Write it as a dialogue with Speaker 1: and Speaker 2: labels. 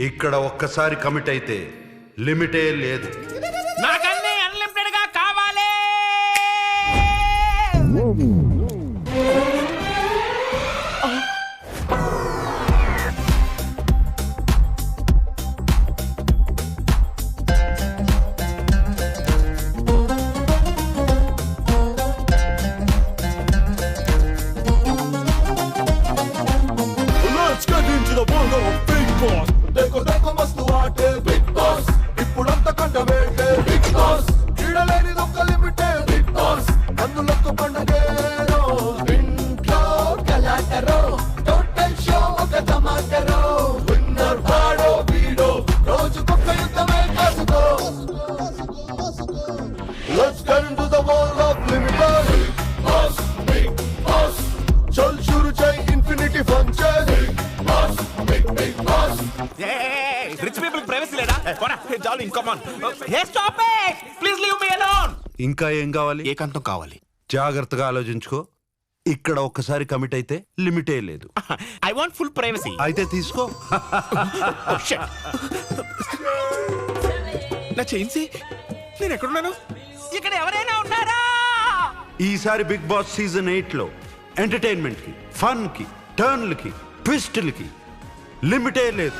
Speaker 1: ఇక్కడ ఒక్కసారి కమిట్ అయితే లిమిటే లేదు.
Speaker 2: నాకన్నీ అన్లిమిటెడ్ గా కావాలి.
Speaker 3: Let's get into the world of Big Boss. देखो देखो मस्त आटे Big Boss. इప్పుడంతా కంట వేటే Big Boss. ఈడలేని దొక్క లిమిటే Big Boss. అందులోకి పండగేరో ఇంట్లో కలాటరో టోటల్ షో ఒక ధమాకరో విన్నర్ వాడో వీడో రోజుకొక్క యుద్ధమే కాసుకో. Let's get into the world of limited Big Boss. Big Boss. चल शुरू చేయి ఇన్ఫినిటీ ఫన్ చేయి Big Boss.
Speaker 2: Rich people privacy లేదా? Darling come on. Hey stop it. Please leave me alone.
Speaker 1: ఇంకా ఏం కావాలి?
Speaker 2: ఏకాంతం కావాలి.
Speaker 1: జాగ్రత్తగా ఆలోచించుకో. ఇక్కడ ఒక్కసారి కమిట్ అయితే లిమిటే లేదు.
Speaker 2: I want full privacy.
Speaker 1: అయితే తీసుకో.
Speaker 2: నా చైన్సీ. నేను ఎక్కడున్నాను? ఇక్కడ ఎవరైనా ఉన్నారా?
Speaker 1: ఈసారి బిగ్ బాస్ సీజన్ 8 లో ఎంటర్టైన్మెంట్ కి, ఫన్ కి, టర్న్లకి, ట్విస్టులకి లిమిటే లేదు.